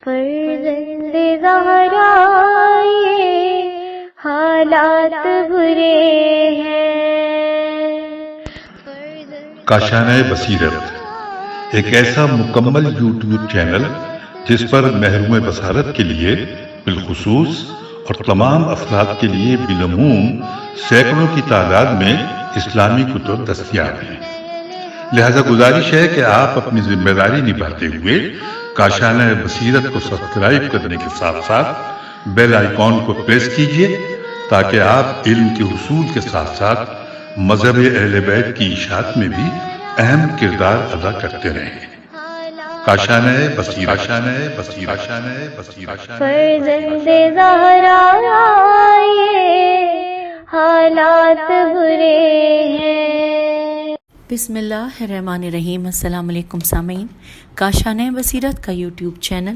فرزند زہرا یہ حالات برے ہیں. کاشانۂ بصیرت ایک ایسا مکمل یوٹیوب چینل جس پر محروم بصارت کے لیے بالخصوص اور تمام افراد کے لیے بالعموم سینکڑوں کی تعداد میں اسلامی کتب دستیاب ہیں. لہذا گزارش ہے کہ آپ اپنی ذمہ داری نبھاتے ہوئے کاشانۂ بصیرت کو سبسکرائب کرنے کے ساتھ ساتھ بیل آئیکن کو پریس کیجیے تاکہ آپ علم کے حصول کے ساتھ ساتھ مذہب اہل بیت کی اشاعت میں بھی اہم کردار ادا کرتے رہیں. کاشانۂ بصیرت. فرزند زہرا یہ حالات برے ہیں. بسم اللہ الرحمن الرحیم. السلام علیکم سامعین. کاشانۂ بصیرت کا یوٹیوب چینل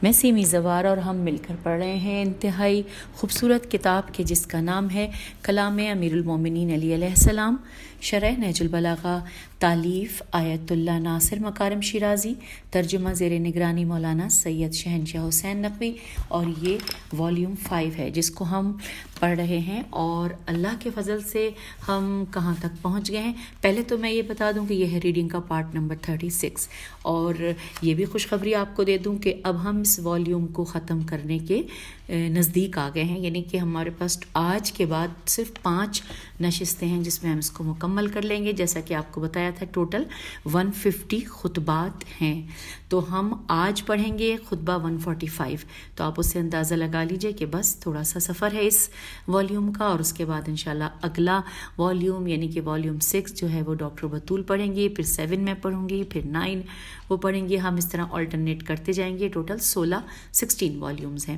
میں سیمی زوار اور ہم مل کر پڑھ رہے ہیں انتہائی خوبصورت کتاب کے جس کا نام ہے کلام امیر المومنین علی علیہ السلام، شرح نہج البلاغہ، تالیف آیت اللہ ناصر مکارم شیرازی، ترجمہ زیر نگرانی مولانا سید شہنشاہ حسین نقوی، اور یہ والیوم 5 ہے جس کو ہم پڑھ رہے ہیں. اور اللہ کے فضل سے ہم کہاں تک پہنچ گئے ہیں. پہلے تو میں یہ بتا دوں کہ یہ ہے ریڈنگ کا پارٹ نمبر 36، اور یہ بھی خوشخبری آپ کو دے دوں کہ اب ہم اس والیوم کو ختم کرنے کے نزدیک آ گئے ہیں. یعنی کہ ہمارے پاس آج کے بعد صرف 5 نشستیں ہیں جس میں ہم اس کو مکمل کر لیں گے. جیسا کہ آپ کو بتایا تھا ٹوٹل 150 خطبات ہیں، تو ہم آج پڑھیں گے خطبہ 145. تو آپ اس سے اندازہ لگا لیجئے کہ بس تھوڑا سا سفر ہے اس والیوم کا، اور اس کے بعد انشاءاللہ اگلا والیوم یعنی کہ والیوم 6 جو ہے وہ ڈاکٹر بطول پڑھیں گے، پھر 7 میں پڑھوں گی، پھر 9 وہ پڑھیں گے. ہم اس طرح آلٹرنیٹ کرتے جائیں گے. ٹوٹل 16 والیومز ہیں،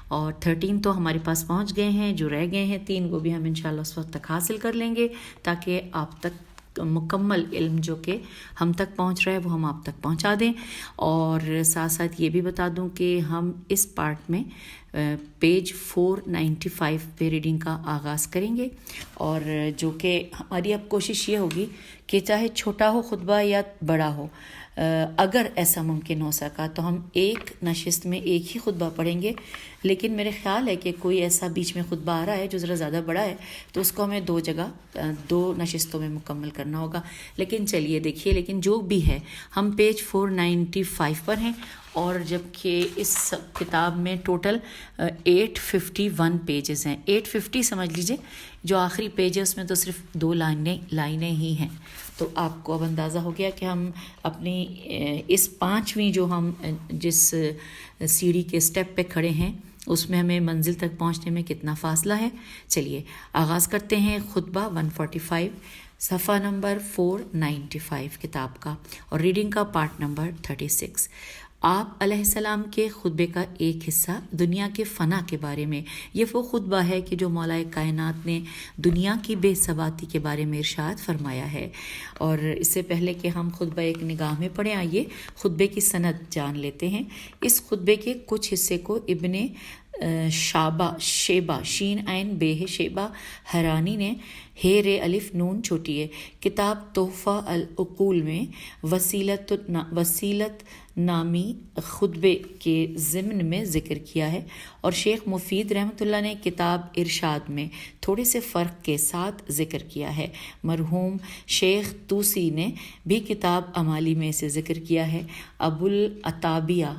اور 13 تو ہمارے پاس پہنچ گئے ہیں. جو رہ گئے ہیں 3 وہ بھی ہم انشاءاللہ اس وقت تک حاصل کر لیں گے تاکہ آپ تک مکمل علم جو کہ ہم تک پہنچ رہا ہے وہ ہم آپ تک پہنچا دیں. اور ساتھ ساتھ یہ بھی بتا دوں کہ ہم اس پارٹ میں پیج 495 پہ ریڈنگ کا آغاز کریں گے، اور جو کہ ہماری اب کوشش یہ ہوگی کہ چاہے چھوٹا ہو خطبہ یا بڑا ہو، اگر ایسا ممکن ہو سکا تو ہم ایک نشست میں ایک ہی خطبہ پڑھیں گے. لیکن میرے خیال ہے کہ کوئی ایسا بیچ میں خطبہ آ رہا ہے جو ذرا زیادہ بڑا ہے تو اس کو ہمیں 2 نشستوں میں مکمل کرنا ہوگا. لیکن چلیے دیکھیے، لیکن جو بھی ہے ہم پیج 495 پر ہیں، اور جبکہ اس کتاب میں ٹوٹل 851 پیجز ہیں. 850 سمجھ لیجئے، جو آخری پیج ہے اس میں تو صرف 2 لائنیں ہی ہیں. تو آپ کو اب اندازہ ہو گیا کہ ہم اپنی اس 5ویں جو ہم جس سیڑھی کے سٹیپ پہ کھڑے ہیں اس میں ہمیں منزل تک پہنچنے میں کتنا فاصلہ ہے. چلیے آغاز کرتے ہیں خطبہ 145 صفحہ نمبر 495 کتاب کا، اور ریڈنگ کا پارٹ نمبر 36. آپ علیہ السلام کے خطبے کا ایک حصہ دنیا کے فنا کے بارے میں. یہ وہ خطبہ ہے کہ جو مولا کائنات نے دنیا کی بے ثباتی کے بارے میں ارشاد فرمایا ہے. اور اس سے پہلے کہ ہم خطبہ ایک نگاہ میں پڑھیں، آئیے خطبے کی سند جان لیتے ہیں. اس خطبے کے کچھ حصے کو ابن شیبہ شین عین بے شیبہ حرانی نے ہے رے الف نون چھوٹی ہے کتاب تحفہ العقول میں وسیلت نامی خطبے کے ضمن میں ذکر کیا ہے، اور شیخ مفید رحمۃ اللہ نے کتاب ارشاد میں تھوڑے سے فرق کے ساتھ ذکر کیا ہے. مرحوم شیخ توسی نے بھی کتاب امالی میں اسے ذکر کیا ہے. ابو العتابیہ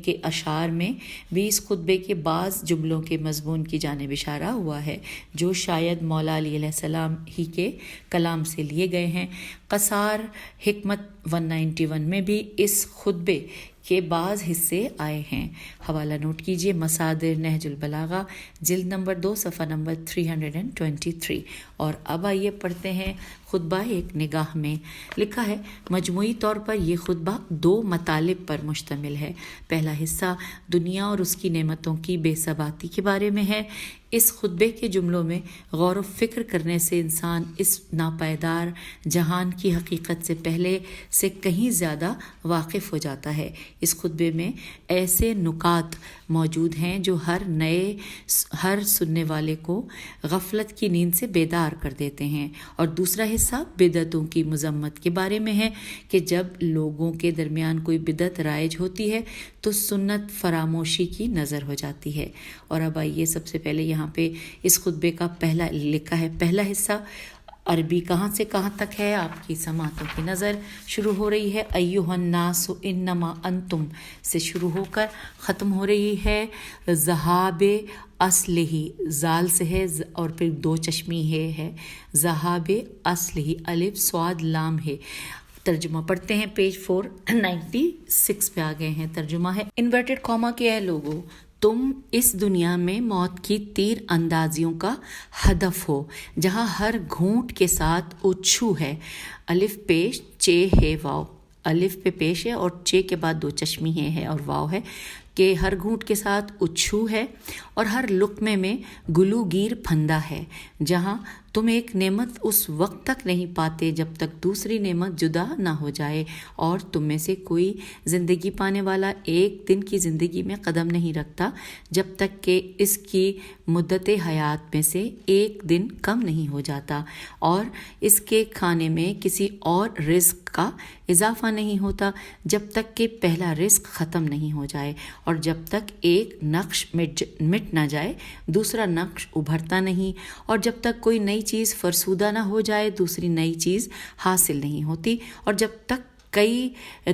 کے اشعار میں بھی اس خطبے کے بعض جملوں کے مضمون کی جانب اشارہ ہوا ہے جو شاید مولا علی علیہ السلام ہی کے کلام سے لیے گئے ہیں. قصار حکمت 191 میں بھی اس خطبے کے بعض حصے آئے ہیں. حوالہ نوٹ کیجیے، مصادر نہج البلاغہ جلد نمبر 2 صفحہ نمبر 323. اور اب آئیے پڑھتے ہیں خطبہ ایک نگاہ میں. لکھا ہے مجموعی طور پر یہ خطبہ 2 مطالب پر مشتمل ہے. پہلا حصہ دنیا اور اس کی نعمتوں کی بے ثباتی کے بارے میں ہے. اس خطبے کے جملوں میں غور و فکر کرنے سے انسان اس ناپائیدار جہان کی حقیقت سے پہلے سے کہیں زیادہ واقف ہو جاتا ہے۔ اس خطبے میں ایسے نکات موجود ہیں جو ہر سننے والے کو غفلت کی نیند سے بیدار کر دیتے ہیں، اور دوسرا حصہ بدعتوں کی مذمت کے بارے میں ہے کہ جب لوگوں کے درمیان کوئی بدعت رائج ہوتی ہے تو سنت فراموشی کی نظر ہو جاتی ہے۔ اور اب آئیے سب سے پہلے یہاں پہ اس خطبے کا لکھا ہے پہلا حصہ، عربی کہاں سے کہاں تک ہے، آپ کی سماعتوں کی نظر شروع ہو رہی ہے ایھا الناس انما انتم سے شروع ہو کر ختم ہو رہی ہے ذہاب اصلہ، زال سے ہے اور پھر دو چشمی ہے ذہاب اصلہ، الف صاد لام ہے۔ ترجمہ پڑھتے ہیں، پیج 496 پہ آ گئے ہیں۔ ترجمہ ہے انورٹڈ کاما کہ اے لوگو، تم اس دنیا میں موت کی تیر اندازیوں کا ہدف ہو جہاں ہر گھونٹ کے ساتھ اچھو ہے، الف پیش چے ہے واو، الف پہ پیش ہے اور چے کے بعد دو چشمی ہے اور واو ہے، کہ ہر گھونٹ کے ساتھ اچھو ہے اور ہر لقمے میں گلوگیر پھندا ہے، جہاں تم ایک نعمت اس وقت تک نہیں پاتے جب تک دوسری نعمت جدا نہ ہو جائے، اور تم میں سے کوئی زندگی پانے والا ایک دن کی زندگی میں قدم نہیں رکھتا جب تک کہ اس کی مدت حیات میں سے ایک دن کم نہیں ہو جاتا، اور اس کے کھانے میں کسی اور رزق کا اضافہ نہیں ہوتا جب تک کہ پہلا رزق ختم نہیں ہو جائے، اور جب تک ایک نقش مٹ نہ جائے دوسرا نقش ابھرتا نہیں، اور جب تک کوئی نئی چیز فرسودہ نہ ہو جائے دوسری نئی چیز حاصل نہیں ہوتی، اور جب تک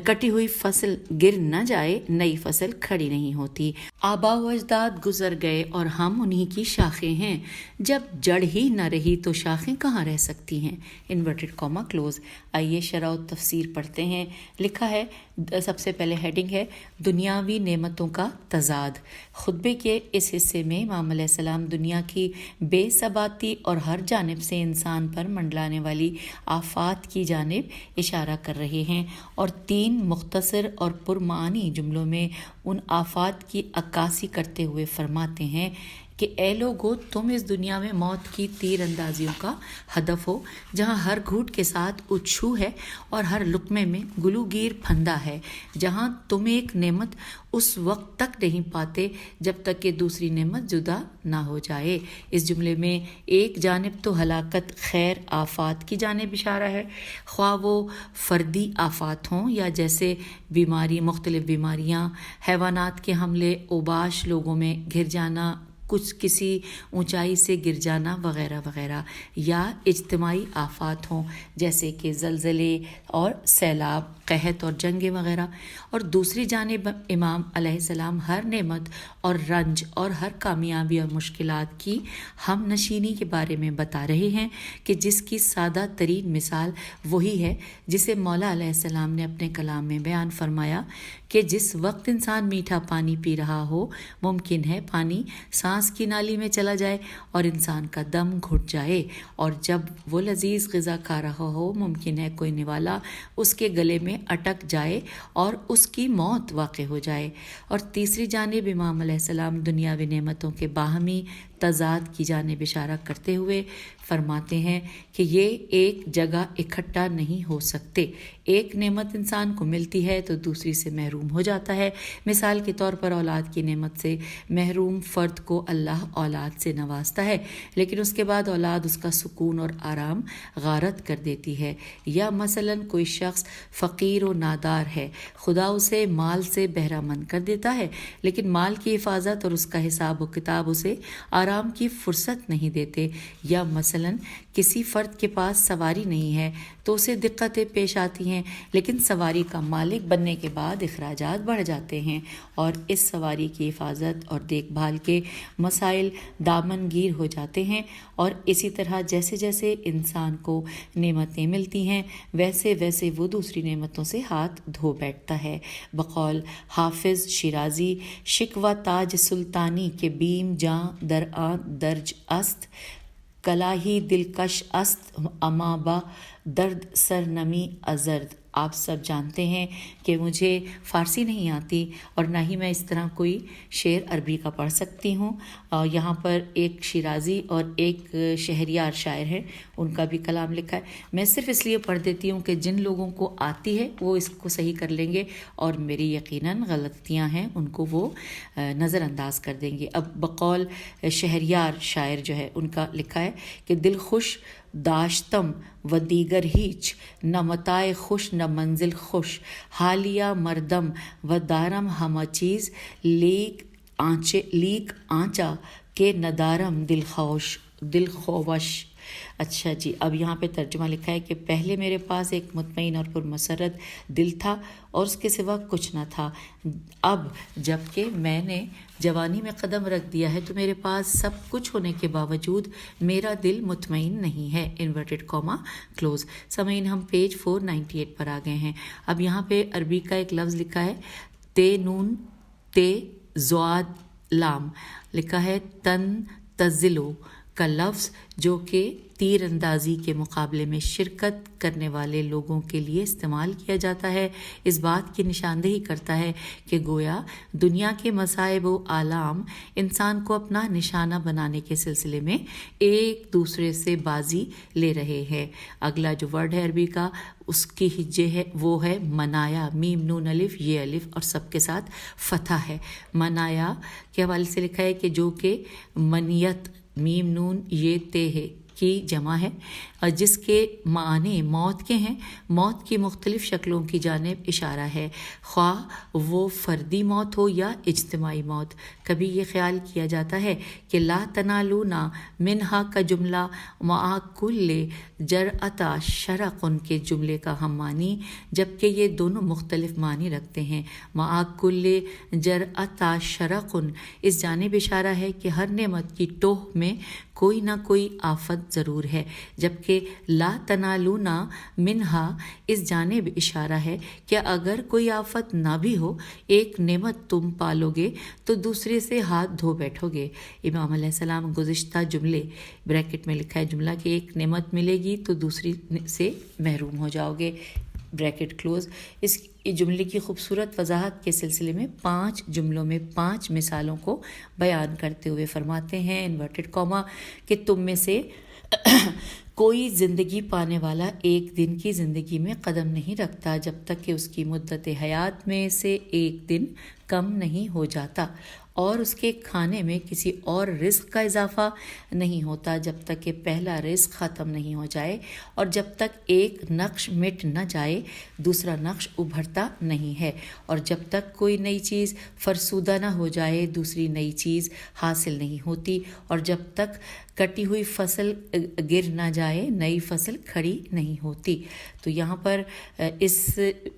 کٹی ہوئی فصل گر نہ جائے نئی فصل کھڑی نہیں ہوتی۔ آبا و اجداد گزر گئے اور ہم انہی کی شاخیں ہیں، جب جڑ ہی نہ رہی تو شاخیں کہاں رہ سکتی ہیں، انورٹڈ کاما کلوز۔ آئیے شرح و تفسیر پڑھتے ہیں۔ لکھا ہے، سب سے پہلے ہیڈنگ ہے دنیاوی نعمتوں کا تضاد۔ خطبے کے اس حصے میں امام علیہ السلام دنیا کی بے ثباتی اور ہر جانب سے انسان پر منڈلانے والی آفات کی جانب اشارہ کر رہے ہیں، اور 3 مختصر اور پرمعنی جملوں میں ان آفات کی عکاسی کرتے ہوئے فرماتے ہیں کہ اے لوگو، تم اس دنیا میں موت کی تیر اندازیوں کا ہدف ہو جہاں ہر گھونٹ کے ساتھ اچھو ہے اور ہر لقمے میں گلوگیر پھندا ہے، جہاں تم ایک نعمت اس وقت تک نہیں پاتے جب تک کہ دوسری نعمت جدا نہ ہو جائے۔ اس جملے میں ایک جانب تو ہلاکت، خیر، آفات کی جانب اشارہ ہے، خواہ وہ فردی آفات ہوں یا جیسے مختلف بیماریاں، حیوانات کے حملے، اوباش، لوگوں میں گھر جانا، کسی اونچائی سے گر جانا وغیرہ وغیرہ، یا اجتماعی آفات ہوں جیسے کہ زلزلے اور سیلاب، قحط اور جنگیں وغیرہ۔ اور دوسری جانب امام علیہ السلام ہر نعمت اور رنج اور ہر کامیابی اور مشکلات کی ہم نشینی کے بارے میں بتا رہے ہیں کہ جس کی سادہ ترین مثال وہی ہے جسے مولا علیہ السلام نے اپنے کلام میں بیان فرمایا کہ جس وقت انسان میٹھا پانی پی رہا ہو ممکن ہے پانی سانس کی نالی میں چلا جائے اور انسان کا دم گھٹ جائے، اور جب وہ لذیذ غذا کھا رہا ہو ممکن ہے کوئی نوالا اس کے گلے میں اٹک جائے اور اس کی موت واقع ہو جائے۔ اور تیسری جانب امام علیہ السلام دنیاوی نعمتوں کے باہمی تضاد کی جانب اشارہ کرتے ہوئے فرماتے ہیں کہ یہ ایک جگہ اکٹھا نہیں ہو سکتے، ایک نعمت انسان کو ملتی ہے تو دوسری سے محروم ہو جاتا ہے۔ مثال کے طور پر اولاد کی نعمت سے محروم فرد کو اللہ اولاد سے نوازتا ہے، لیکن اس کے بعد اولاد اس کا سکون اور آرام غارت کر دیتی ہے۔ یا مثلاً کوئی شخص فقیر و نادار ہے، خدا اسے مال سے بہرہ مند کر دیتا ہے، لیکن مال کی حفاظت اور اس کا حساب و کتاب اسے آرام کی فرصت نہیں دیتے۔ یا مثلاً کسی فرد کے پاس سواری نہیں ہے تو اسے دقتیں پیش آتی ہیں، لیکن سواری کا مالک بننے کے بعد اخراجات بڑھ جاتے ہیں اور اس سواری کی حفاظت اور دیکھ بھال کے مسائل دامنگیر ہو جاتے ہیں۔ اور اسی طرح جیسے جیسے انسان کو نعمتیں ملتی ہیں ویسے ویسے وہ دوسری نعمتوں سے ہاتھ دھو بیٹھتا ہے۔ بقول حافظ شیرازی، شکوہ تاج سلطانی کے بیم جاں در آن درج است، کلاہی دلکش است اما با درد سر نمی ازرد آپ سب جانتے ہیں کہ مجھے فارسی نہیں آتی اور نہ ہی میں اس طرح کوئی شعر عربی کا پڑھ سکتی ہوں. یہاں پر ایک شیرازی اور ایک شہریار شاعر ہیں، ان کا بھی کلام لکھا ہے. میں صرف اس لیے پڑھ دیتی ہوں کہ جن لوگوں کو آتی ہے وہ اس کو صحیح کر لیں گے اور میری یقیناً غلطیاں ہیں ان کو وہ نظر انداز کر دیں گے. اب بقول شہریار شاعر جو ہے ان کا لکھا ہے کہ دل خوش داشتم و دیگر ہیچ، نہ متاع خوش نہ منزل خوش، حالیہ مردم و دارم ہمہ چیز، لیک آنچا کہ ندارم دل خوش. اچھا جی، اب یہاں پہ ترجمہ لکھا ہے کہ پہلے میرے پاس ایک مطمئن اور پرمسرت دل تھا اور اس کے سوا کچھ نہ تھا. اب جب کہ میں نے جوانی میں قدم رکھ دیا ہے تو میرے پاس سب کچھ ہونے کے باوجود میرا دل مطمئن نہیں ہے. Inverted comma close. سامعین، ہم پیج 498 پر آ گئے ہیں. اب یہاں پہ عربی کا ایک لفظ لکھا ہے تے نون تے زواد لام، لکھا ہے تن تزلو کا لفظ، جو کہ تیر اندازی کے مقابلے میں شرکت کرنے والے لوگوں کے لیے استعمال کیا جاتا ہے. اس بات کی نشاندہی کرتا ہے کہ گویا دنیا کے مصائب و آلام انسان کو اپنا نشانہ بنانے کے سلسلے میں ایک دوسرے سے بازی لے رہے ہیں. اگلا جو ورڈ ہے عربی کا، اس کی ہجے ہے وہ ہے منایا. میم نون الف، یہ الف اور سب کے ساتھ فتح ہے. منایا کے حوالے سے لکھا ہے کہ جو کہ منیت، میم نون یہ تے ہے کی جمع ہے، اور جس کے معنی موت کے ہیں. موت کی مختلف شکلوں کی جانب اشارہ ہے، خواہ وہ فردی موت ہو یا اجتماعی موت. کبھی یہ خیال کیا جاتا ہے کہ لا تنالونا منہا کا جملہ مع کل جرأتا شرقن کے جملے کا ہم معنی، جبکہ یہ دونوں مختلف معنی رکھتے ہیں. مع کل جرأتا شرقن اس جانب اشارہ ہے کہ ہر نعمت کی ٹوہ میں کوئی نہ کوئی آفت ضرور ہے، جبکہ لا تنالونا منہا اس جانب اشارہ ہے کہ اگر کوئی آفت نہ بھی ہو، ایک نعمت تم پالو گے تو دوسرے سے ہاتھ دھو بیٹھو گے. امام علیہ السلام گزشتہ جملے بریکٹ میں لکھا ہے جملہ کہ ایک نعمت ملے گی تو دوسری سے محروم ہو جاؤ گے، بریکٹ کلوز. اس جملے کی خوبصورت وضاحت کے سلسلے میں 5 جملوں میں 5 مثالوں کو بیان کرتے ہوئے فرماتے ہیں انورٹڈ کاما کہ تم میں سے کوئی زندگی پانے والا ایک دن کی زندگی میں قدم نہیں رکھتا جب تک کہ اس کی مدت حیات میں سے ایک دن کم نہیں ہو جاتا، اور اس کے کھانے میں کسی اور رزق کا اضافہ نہیں ہوتا جب تک کہ پہلا رزق ختم نہیں ہو جائے، اور جب تک ایک نقش مٹ نہ جائے دوسرا نقش ابھرتا نہیں ہے، اور جب تک کوئی نئی چیز فرسودہ نہ ہو جائے دوسری نئی چیز حاصل نہیں ہوتی، اور جب تک کٹی ہوئی فصل گر نہ جائے نئی فصل کھڑی نہیں ہوتی. تو یہاں پر اس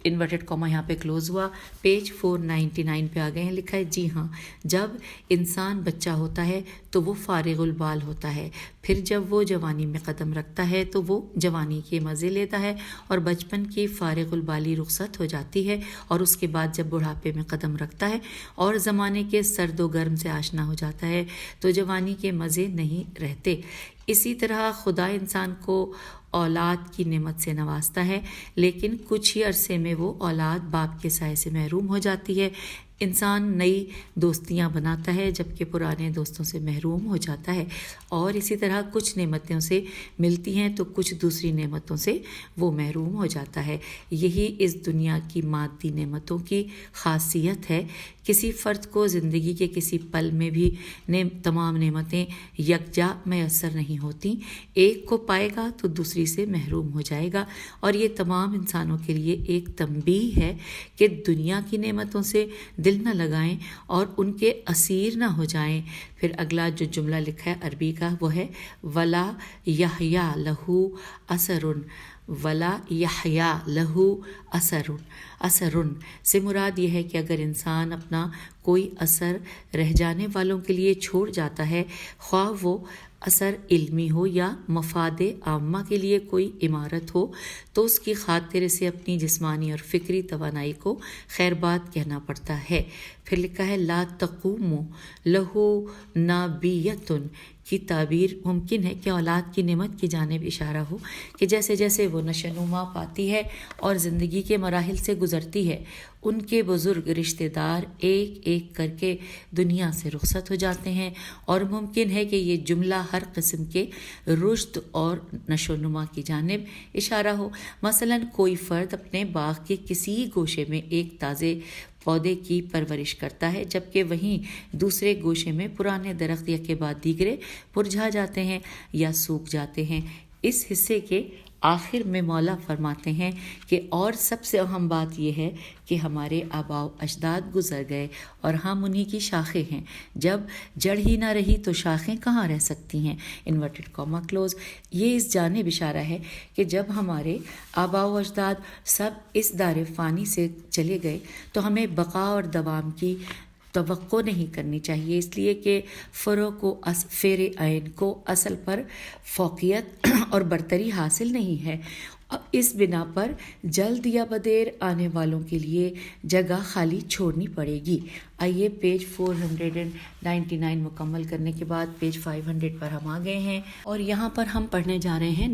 انورٹڈ کاما یہاں پہ کلوز ہوا. پیج 499 پہ آ گئے ہیں. لکھا ہے جی ہاں، جب انسان بچہ ہوتا ہے تو وہ فارغ البال ہوتا ہے، پھر جب وہ جوانی میں قدم رکھتا ہے تو وہ جوانی کے مزے لیتا ہے، اور بچپن کی فارغ البالی رخصت ہو جاتی ہے، اور اس کے بعد جب بڑھاپے میں قدم رکھتا ہے اور زمانے کے سرد و گرم سے آشنا ہو جاتا ہے تو جوانی کے مزے نہیں رہتے. اسی طرح خدا انسان کو اولاد کی نعمت سے نوازتا ہے، لیکن کچھ ہی عرصے میں وہ اولاد باپ کے سائے سے محروم ہو جاتی ہے. انسان نئی دوستیاں بناتا ہے جبکہ پرانے دوستوں سے محروم ہو جاتا ہے، اور اسی طرح کچھ نعمتوں سے ملتی ہیں تو کچھ دوسری نعمتوں سے وہ محروم ہو جاتا ہے. یہی اس دنیا کی مادی نعمتوں کی خاصیت ہے. کسی فرد کو زندگی کے کسی پل میں بھی تمام نعمتیں یکجا میسر نہیں ہوتی. ایک کو پائے گا تو دوسری سے محروم ہو جائے گا، اور یہ تمام انسانوں کے لیے ایک تنبیہ ہے کہ دنیا کی نعمتوں سے دل نہ لگائیں اور ان کے اسیر نہ ہو جائیں. پھر اگلا جو جملہ لکھا ہے عربی کا وہ ہے ولا یحیا لہو اثرن. ولا یحیا لہو اثرن سے مراد یہ ہے کہ اگر انسان اپنا کوئی اثر رہ جانے والوں کے لیے چھوڑ جاتا ہے، خواہ وہ اثر علمی ہو یا مفاد عامہ کے لیے کوئی عمارت ہو، تو اس کی خاطر سے اپنی جسمانی اور فکری توانائی کو خیر بات کہنا پڑتا ہے. پھر لکھا ہے لا تقوم لہو نابیتن کی تعبیر ممکن ہے کہ اولاد کی نعمت کی جانب اشارہ ہو کہ جیسے جیسے وہ نشو و نما پاتی ہے اور زندگی کے مراحل سے گزرتی ہے ان کے بزرگ رشتہ دار ایک ایک کر کے دنیا سے رخصت ہو جاتے ہیں، اور ممکن ہے کہ یہ جملہ ہر قسم کے رشد اور نشو و نما کی جانب اشارہ ہو۔ مثلا کوئی فرد اپنے باغ کے کسی گوشے میں ایک تازے پودے کی پرورش کرتا ہے، جبکہ وہیں دوسرے گوشے میں پرانے درخت یک کے بعد دیگرے مرجھا جاتے ہیں یا سوکھ جاتے ہیں۔ اس حصے کے آخر میں مولا فرماتے ہیں کہ اور سب سے اہم بات یہ ہے کہ ہمارے آباء و اجداد گزر گئے اور ہم انہی کی شاخیں ہیں، جب جڑ ہی نہ رہی تو شاخیں کہاں رہ سکتی ہیں، انورٹڈ کاما کلوز۔ یہ اس جانب اشارہ ہے کہ جب ہمارے آباء و اجداد سب اس دار فانی سے چلے گئے تو ہمیں بقا اور دوام کی توقع نہیں کرنی چاہیے، اس لیے کہ فیر عین کو اصل پر فوقیت اور برتری حاصل نہیں ہے۔ اس بنا پر جلد یا بدیر آنے والوں کے لیے جگہ خالی چھوڑنی پڑے گی۔ آئیے پیج 499 مکمل کرنے کے بعد پیج 500 پر ہم آ گئے ہیں، اور یہاں پر ہم پڑھنے جا رہے ہیں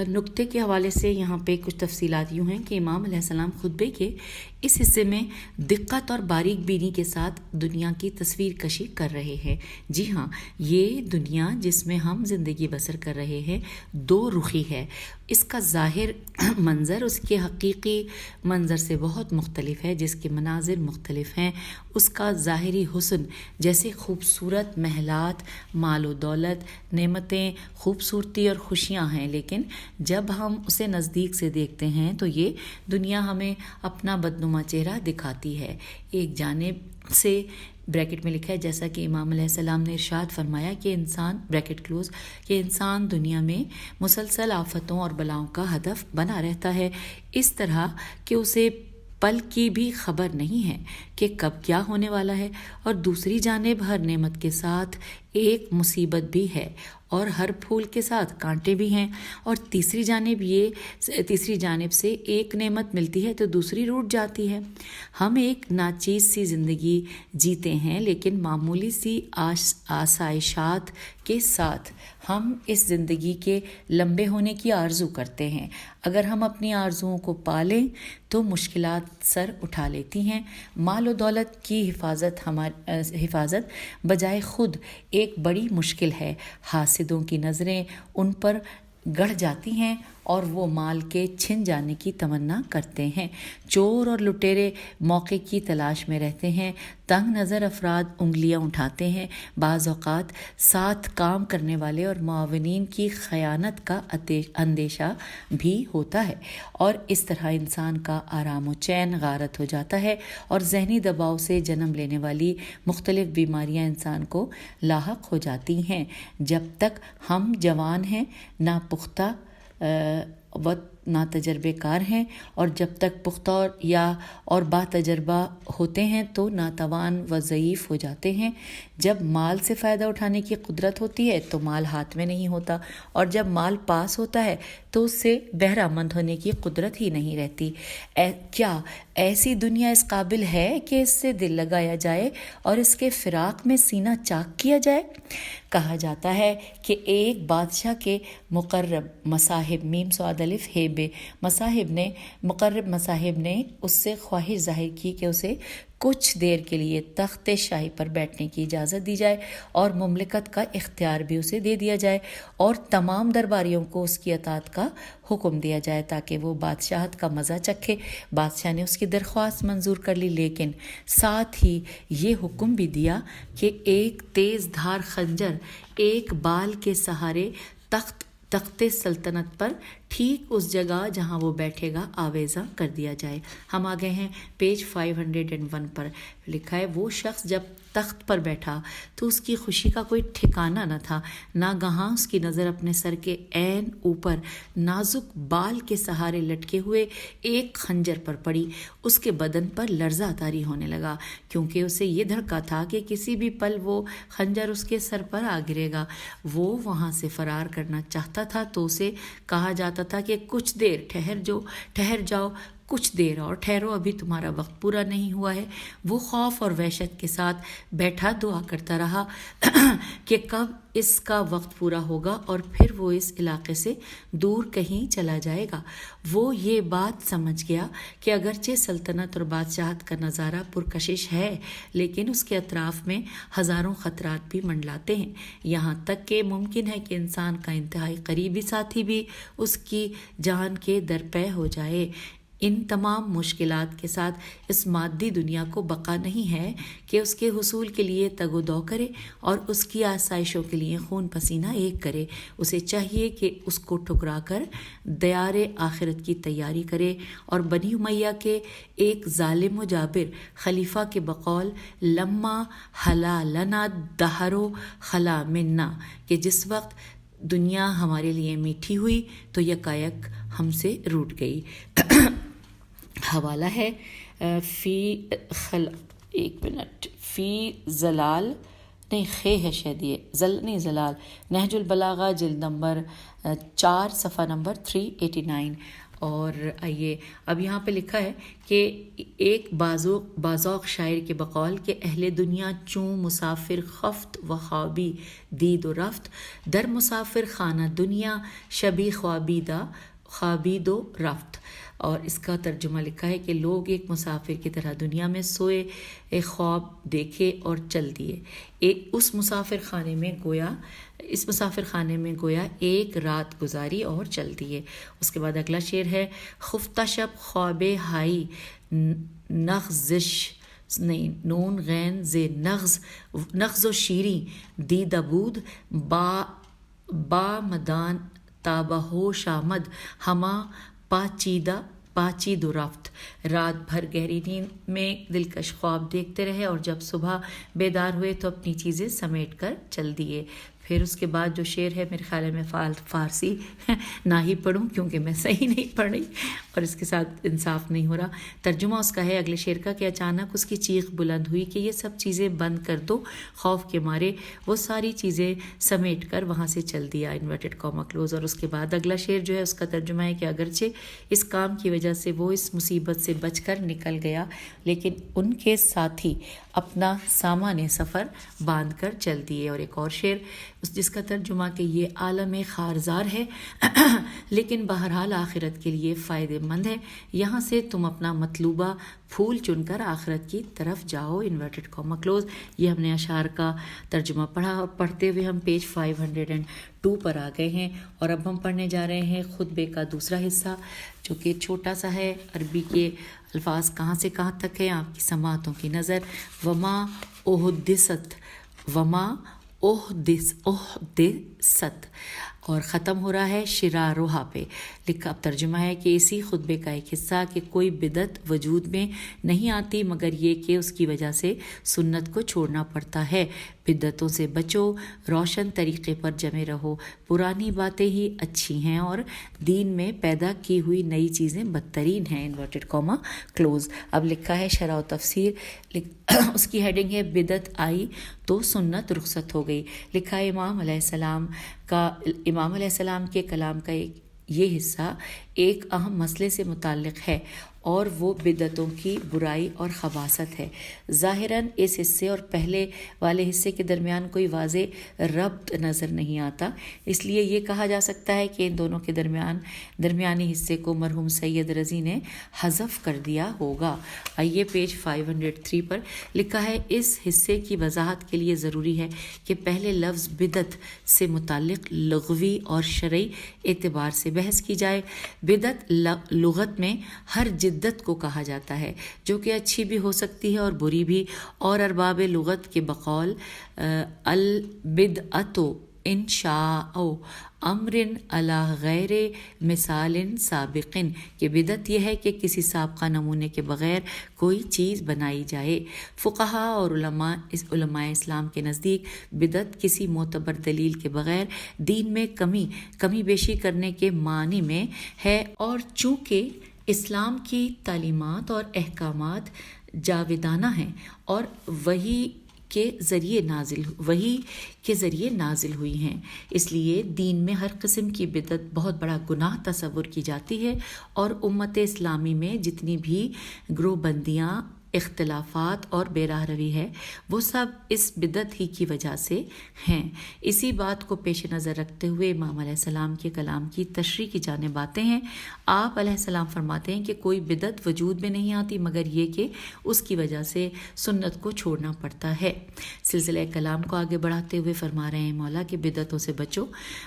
نقطے کے حوالے سے۔ یہاں پہ کچھ تفصیلات یوں ہیں کہ امام علیہ السلام خطبے کے اس حصے میں دقت اور باریک بینی کے ساتھ دنیا کی تصویر کشی کر رہے ہیں۔ جی ہاں، یہ دنیا جس میں ہم زندگی بسر کر رہے ہیں دو رخی ہے۔ اس کا ظاہر منظر اس کے حقیقی منظر سے بہت مختلف ہے، جس کے مناظر مختلف ہیں۔ اس کا ظاہری حسن جیسے خوبصورت محلات، مال و دولت، نعمتیں، خوبصورتی اور خوشیاں ہیں، لیکن جب ہم اسے نزدیک سے دیکھتے ہیں تو یہ دنیا ہمیں اپنا بدنما چہرہ دکھاتی ہے۔ ایک جانب سے بریکٹ میں لکھا ہے جیسا کہ امام علیہ السلام نے ارشاد فرمایا کہ بریکٹ کلوز، کہ انسان دنیا میں مسلسل آفتوں اور بلاؤں کا ہدف بنا رہتا ہے، اس طرح کہ اسے پل کی بھی خبر نہیں ہے کہ کب کیا ہونے والا ہے، اور دوسری جانب ہر نعمت کے ساتھ ایک مصیبت بھی ہے، اور ہر پھول کے ساتھ کانٹے بھی ہیں، اور تیسری جانب سے ایک نعمت ملتی ہے تو دوسری روٹ جاتی ہے۔ ہم ایک ناچیز سی زندگی جیتے ہیں، لیکن معمولی سی آسائشات کے ساتھ ہم اس زندگی کے لمبے ہونے کی آرزو کرتے ہیں۔ اگر ہم اپنی آرزوؤں کو پالیں تو مشکلات سر اٹھا لیتی ہیں۔ مال و دولت کی حفاظت بجائے خود ایک بڑی مشکل ہے۔ حاسدوں کی نظریں ان پر گڑھ جاتی ہیں اور وہ مال کے چھن جانے کی تمنا کرتے ہیں۔ چور اور لٹیرے موقع کی تلاش میں رہتے ہیں۔ تنگ نظر افراد انگلیاں اٹھاتے ہیں۔ بعض اوقات ساتھ کام کرنے والے اور معاونین کی خیانت کا اندیشہ بھی ہوتا ہے، اور اس طرح انسان کا آرام و چین غارت ہو جاتا ہے، اور ذہنی دباؤ سے جنم لینے والی مختلف بیماریاں انسان کو لاحق ہو جاتی ہیں۔ جب تک ہم جوان ہیں، نہ پختہ و نہ تجربے کار ہیں، اور جب تک پختہ اور با تجربہ ہوتے ہیں تو ناتوان و ضعیف ہو جاتے ہیں۔ جب مال سے فائدہ اٹھانے کی قدرت ہوتی ہے تو مال ہاتھ میں نہیں ہوتا، اور جب مال پاس ہوتا ہے تو اس سے بہرہ مند ہونے کی قدرت ہی نہیں رہتی۔ کیا ایسی دنیا اس قابل ہے کہ اس سے دل لگایا جائے اور اس کے فراق میں سینہ چاک کیا جائے؟ کہا جاتا ہے کہ ایک بادشاہ کے مقرب مصاحب مصاحب نے اس سے خواہش ظاہر کی کہ اسے کچھ دیر کے لیے تخت شاہی پر بیٹھنے کی اجازت دی جائے اور مملکت کا اختیار بھی اسے دے دیا جائے، اور تمام درباریوں کو اس کی اطاعت کا حکم دیا جائے تاکہ وہ بادشاہت کا مزہ چکھے۔ بادشاہ نے اس کی درخواست منظور کر لی، لیکن ساتھ ہی یہ حکم بھی دیا کہ ایک تیز دھار خنجر ایک بال کے سہارے تخت سلطنت پر ٹھیک اس جگہ جہاں وہ بیٹھے گا آویزاں کر دیا جائے۔ ہم آ گئے ہیں پیج 501 پر۔ لکھا ہے وہ شخص جب تخت پر بیٹھا تو اس کی خوشی کا کوئی ٹھکانہ نہ تھا۔ ناگہاں اس کی نظر اپنے سر کے عین اوپر نازک بال کے سہارے لٹکے ہوئے ایک خنجر پر پڑی۔ اس کے بدن پر لرزہ طاری ہونے لگا، کیونکہ اسے یہ دھڑکا تھا کہ کسی بھی پل وہ خنجر اس کے سر پر آ گرے گا۔ وہ وہاں سے فرار کرنا چاہتا تھا تو اسے کہا جاتا تھا کہ کچھ دیر ٹھہر جاؤ، کچھ دیر اور ٹھہرو، ابھی تمہارا وقت پورا نہیں ہوا ہے۔ وہ خوف اور وحشت کے ساتھ بیٹھا دعا کرتا رہا کہ کب اس کا وقت پورا ہوگا اور پھر وہ اس علاقے سے دور کہیں چلا جائے گا۔ وہ یہ بات سمجھ گیا کہ اگرچہ سلطنت اور بادشاہت کا نظارہ پرکشش ہے، لیکن اس کے اطراف میں ہزاروں خطرات بھی منڈلاتے ہیں، یہاں تک کہ ممکن ہے کہ انسان کا انتہائی قریبی ساتھی بھی اس کی جان کے درپے ہو جائے۔ ان تمام مشکلات کے ساتھ اس مادی دنیا کو بقا نہیں ہے کہ اس کے حصول کے لیے تگ و دو کرے اور اس کی آسائشوں کے لیے خون پسینہ ایک کرے۔ اسے چاہیے کہ اس کو ٹھکرا کر دیار آخرت کی تیاری کرے اور بنی امیہ کے ایک ظالم و جابر خلیفہ کے بقول لما حلا لنا دہر خلا منا، کہ جس وقت دنیا ہمارے لیے میٹھی ہوئی تو یکایک ہم سے روٹ گئی۔ حوالہ ہے زلال نہج البلاغہ جلد نمبر 4 صفحہ نمبر 389۔ اور آئیے اب یہاں پہ لکھا ہے کہ ایک بازوق شاعر کے بقول کہ اہل دنیا چوں مسافر خفت و خوابی دید و رفت، در مسافر خانہ دنیا شبی خوابید و رفت۔ اور اس کا ترجمہ لکھا ہے کہ لوگ ایک مسافر کی طرح دنیا میں سوئے خواب دیکھے اور چل دیے۔ اس مسافر خانے میں گویا ایک رات گزاری اور چل دیے۔ اس کے بعد اگلا شعر ہے خفتہ شب خواب ہائی نغزش نون غین ز نغز و شیریں دیدہ بود با مدان تابہ ہوش آمد ہما پاچید و رفت۔ رات بھر گہری نیند میں دلکش خواب دیکھتے رہے اور جب صبح بیدار ہوئے تو اپنی چیزیں سمیٹ کر چل دیے۔ پھر اس کے بعد جو شعر ہے میرے خیال میں فارسی نہ ہی پڑھوں کیونکہ میں صحیح نہیں پڑھ رہی اور اس کے ساتھ انصاف نہیں ہو رہا۔ ترجمہ اس کا ہے اگلے شعر کا کہ اچانک اس کی چیخ بلند ہوئی کہ یہ سب چیزیں بند کر دو۔ خوف کے مارے وہ ساری چیزیں سمیٹ کر وہاں سے چل دیا، انورٹڈ کاما کلوز۔ اور اس کے بعد اگلا شعر جو ہے اس کا ترجمہ ہے کہ اگرچہ اس کام کی وجہ سے وہ اس مصیبت سے بچ کر نکل گیا، لیکن ان کے ساتھی اپنا سامان سفر باندھ کر چل دیے۔ اور ایک اور شعر جس کا ترجمہ کہ یہ عالم خارزار ہے لیکن بہرحال آخرت کے لیے فائدہ مند ہے، یہاں سے تم اپنا مطلوبہ پھول چن کر آخرت کی طرف جاؤ، انورٹڈ کاما کلوز۔ یہ ہم نے اشعار کا ترجمہ پڑھا اور پڑھتے ہوئے ہم پیج 502 پر آ گئے ہیں اور اب ہم پڑھنے جا رہے ہیں خطبے کا دوسرا حصہ جو کہ چھوٹا سا ہے۔ عربی کے الفاظ کہاں سے کہاں تک ہیں آپ کی سماعتوں کی نظر۔ وما احدثت اور ختم ہو رہا ہے شراروہا پہ۔ لکھا ترجمہ ہے کہ اسی خطبے کا ایک حصہ کہ کوئی بدعت وجود میں نہیں آتی مگر یہ کہ اس کی وجہ سے سنت کو چھوڑنا پڑتا ہے۔ بدعتوں سے بچو، روشن طریقے پر جمے رہو، پرانی باتیں ہی اچھی ہیں اور دین میں پیدا کی ہوئی نئی چیزیں بدترین ہیں، انورٹڈ کاما کلوز۔ اب لکھا ہے شرح و تفسیر، اس کی ہیڈنگ ہے بدعت آئی تو سنت رخصت ہو گئی۔ لکھا ہے امام علیہ السلام کے کلام کا یہ حصہ ایک اہم مسئلے سے متعلق ہے اور وہ بدعتوں کی برائی اور خباثت ہے۔ ظاہراً اس حصے اور پہلے والے حصے کے درمیان کوئی واضح ربط نظر نہیں آتا، اس لیے یہ کہا جا سکتا ہے کہ ان دونوں کے درمیانی حصے کو مرحوم سید رضی نے حذف کر دیا ہوگا۔ آئیے پیج 503 پر لکھا ہے اس حصے کی وضاحت کے لیے ضروری ہے کہ پہلے لفظ بدعت سے متعلق لغوی اور شرعی اعتبار سے بحث کی جائے۔ بدعت لغت میں ہر جدت کو کہا جاتا ہے جو کہ اچھی بھی ہو سکتی ہے اور بری بھی، اور ارباب لغت کے بقول البدعۃ انشاء امر علی غیر مثال سابق، کہ بدعت یہ ہے کہ کسی سابقہ نمونے کے بغیر کوئی چیز بنائی جائے۔ فقہا اور علماء اسلام کے نزدیک بدعت کسی معتبر دلیل کے بغیر دین میں کمی بیشی کرنے کے معنی میں ہے، اور چونکہ اسلام کی تعلیمات اور احکامات جاودانہ ہیں اور وہی کے ذریعے نازل ہوئی ہیں. اس لیے دین میں ہر قسم کی بدعت بہت بڑا گناہ تصور کی جاتی ہے، اور امت اسلامی میں جتنی بھی گروہ بندیاں، اختلافات اور بے راہ روی ہے، وہ سب اس بدعت ہی کی وجہ سے ہیں. اسی بات کو پیش نظر رکھتے ہوئے امام علیہ السلام کے کلام کی تشریح کی جانب آتے ہیں. آپ علیہ السلام فرماتے ہیں کہ کوئی بدعت وجود میں نہیں آتی مگر یہ کہ اس کی وجہ سے سنت کو چھوڑنا پڑتا ہے. سلسلہ کلام کو آگے بڑھاتے ہوئے فرما رہے ہیں مولا کہ بدعتوں سے بچو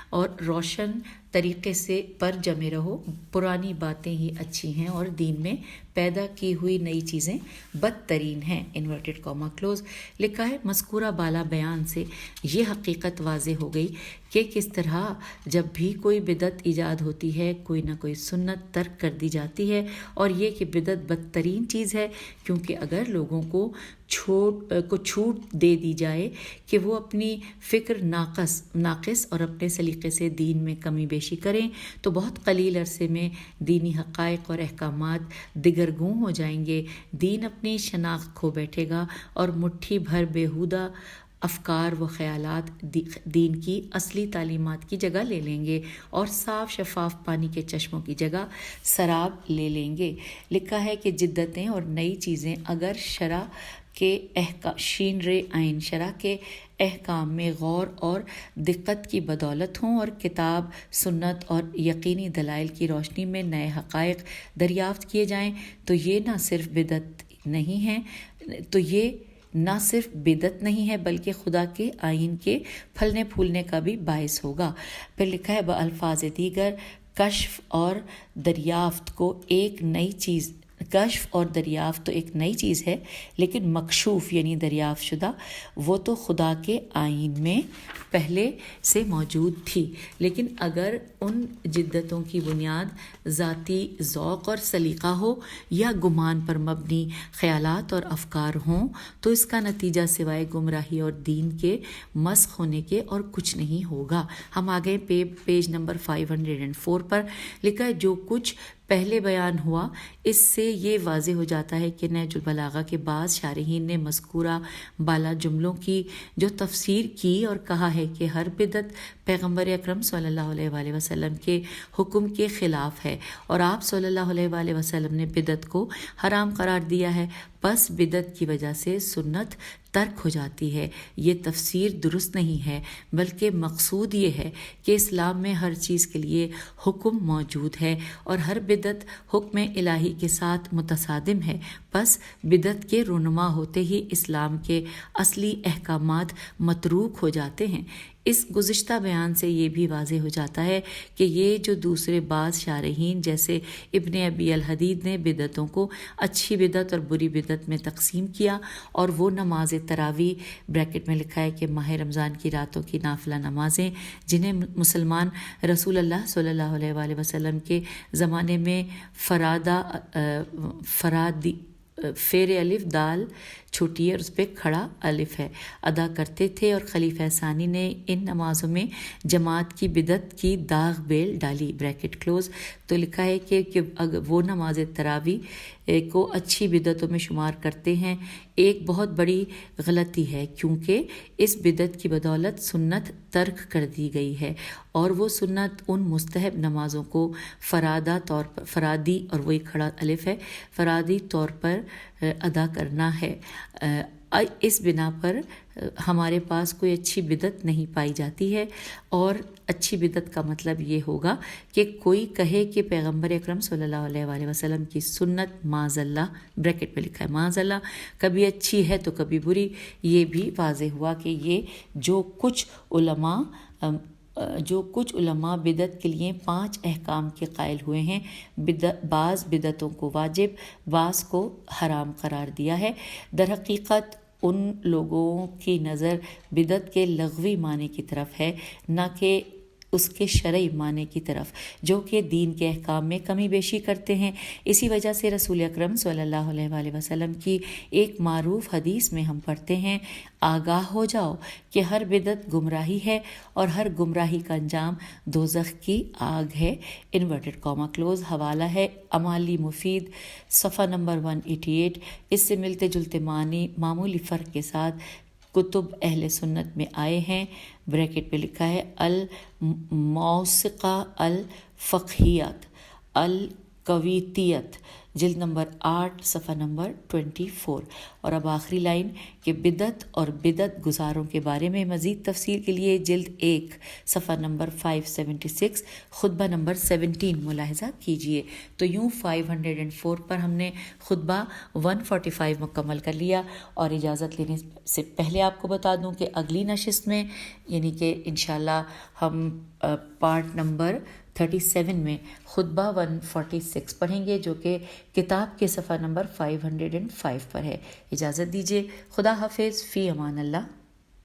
اور روشن طریقے سے پر جمے رہو. پرانی باتیں ہی اچھی ہیں اور دین میں پیدا کی ہوئی نئی چیزیں بدترین ہیں. Inverted comma close. لکھا ہے مذکورہ بالا بیان سے یہ حقیقت واضح ہو گئی کہ کس طرح جب بھی کوئی بدعت ایجاد ہوتی ہے کوئی نہ کوئی سنت ترک کر دی جاتی ہے، اور یہ کہ بدعت بدترین چیز ہے، کیونکہ اگر لوگوں کو چھوٹ دے دی جائے کہ وہ اپنی فکر ناقص اور اپنے سلیقے سے دین میں کمی بیشی کریں تو بہت قلیل عرصے میں دینی حقائق اور احکامات دگرگوں ہو جائیں گے. دین اپنی شناخت کھو بیٹھے گا اور مٹھی بھر بیہودہ افکار و خیالات دین کی اصلی تعلیمات کی جگہ لے لیں گے اور صاف شفاف پانی کے چشموں کی جگہ سراب لے لیں گے. لکھا ہے کہ جدتیں اور نئی چیزیں اگر شرع کے شرع کے احکام میں غور اور دقت کی بدولت ہوں اور کتاب، سنت اور یقینی دلائل کی روشنی میں نئے حقائق دریافت کیے جائیں تو یہ نہ صرف بدعت نہیں ہے بلکہ خدا کے آئین کے پھلنے پھولنے کا بھی باعث ہوگا. پھر لکھا ہے بألفاظ دیگر کشف اور دریافت تو ایک نئی چیز ہے، لیکن مکشوف یعنی دریافت شدہ وہ تو خدا کے آئین میں پہلے سے موجود تھی. لیکن اگر ان جدتوں کی بنیاد ذاتی ذوق اور سلیقہ ہو یا گمان پر مبنی خیالات اور افکار ہوں تو اس کا نتیجہ سوائے گمراہی اور دین کے مسخ ہونے کے اور کچھ نہیں ہوگا. ہم آگے پیج نمبر 504 پر لکھا ہے جو کچھ پہلے بیان ہوا اس سے یہ واضح ہو جاتا ہے کہ نہج البلاغہ کے بعض شارحین نے مذکورہ بالا جملوں کی جو تفسیر کی اور کہا ہے کہ ہر بدعت پیغمبر اکرم صلی اللہ علیہ وآلہ وسلم کے حکم کے خلاف ہے اور آپ صلی اللہ علیہ وآلہ وسلم نے بدعت کو حرام قرار دیا ہے، پس بدعت کی وجہ سے سنت ترک ہو جاتی ہے. یہ تفسیر درست نہیں ہے بلکہ مقصود یہ ہے کہ اسلام میں ہر چیز کے لیے حکم موجود ہے اور ہر بدعت حکم الہی کے ساتھ متصادم ہے، پس بدعت کے رونما ہوتے ہی اسلام کے اصلی احکامات متروک ہو جاتے ہیں. اس گزشتہ بیان سے یہ بھی واضح ہو جاتا ہے کہ یہ جو دوسرے بعض شارحین جیسے ابن ابی الحدید نے بدعتوں کو اچھی بدعت اور بری بدعت میں تقسیم کیا، اور وہ نماز تراویح بریکٹ میں لکھا ہے کہ ماہ رمضان کی راتوں کی نافلہ نمازیں جنہیں مسلمان رسول اللہ صلی اللہ علیہ وآلہ وسلم کے زمانے میں فرادی فیر الف دال چھوٹی ہے اور اس پہ کھڑا الف ہے ادا کرتے تھے، اور خلیفہ ثانی نے ان نمازوں میں جماعت کی بدعت کی داغ بیل ڈالی بریکٹ کلوز. تو لکھا ہے کہ وہ نماز تراویح کو اچھی بدعتوں میں شمار کرتے ہیں. ایک بہت بڑی غلطی ہے کیونکہ اس بدعت کی بدولت سنت ترک کر دی گئی ہے، اور وہ سنت ان مستحب نمازوں کو فرادی اور وہی کھڑا الف ہے فرادی طور پر ادا کرنا ہے. اس بنا پر ہمارے پاس کوئی اچھی بدعت نہیں پائی جاتی ہے، اور اچھی بدعت کا مطلب یہ ہوگا کہ کوئی کہے کہ پیغمبر اکرم صلی اللہ علیہ وآلہ وسلم کی سنت معاذ اللہ بریکٹ میں لکھا ہے معاذ اللہ کبھی اچھی ہے تو کبھی بری. یہ بھی واضح ہوا کہ یہ جو کچھ علماء بدعت کے لیے 5 احکام کے قائل ہوئے ہیں، بعض بدعتوں کو واجب، بعض کو حرام قرار دیا ہے. در حقیقت ان لوگوں کی نظر بدعت کے لغوی معنی کی طرف ہے، نہ کہ اس کے شرعی معنی کی طرف، جو کہ دین کے احکام میں کمی بیشی کرتے ہیں. اسی وجہ سے رسول اکرم صلی اللہ علیہ وآلہ وسلم کی ایک معروف حدیث میں ہم پڑھتے ہیں آگاہ ہو جاؤ کہ ہر بدعت گمراہی ہے اور ہر گمراہی کا انجام دوزخ کی آگ ہے. Inverted comma close. حوالہ ہے امالی مفید صفحہ نمبر 188. اس سے ملتے جلتے معنی معمولی فرق کے ساتھ کتب اہل سنت میں آئے ہیں. بریکٹ پہ لکھا ہے الموسقہ الفقہیات الکویتیت، جلد نمبر 8 صفحہ نمبر 24. اور اب آخری لائن کہ بدعت اور بدعت گزاروں کے بارے میں مزید تفصیل کے لیے جلد 1 صفحہ نمبر 576 خطبہ نمبر 17 ملاحظہ کیجیے. تو یوں 504 پر ہم نے خطبہ 145 مکمل کر لیا. اور اجازت لینے سے پہلے آپ کو بتا دوں کہ اگلی نشست میں یعنی کہ انشاءاللہ ہم پارٹ نمبر 37 میں خطبہ 146 پڑھیں گے، جو کہ کتاب کے صفحہ نمبر 505 پر ہے. اجازت دیجیے. خدا حافظ. فی امان اللہ.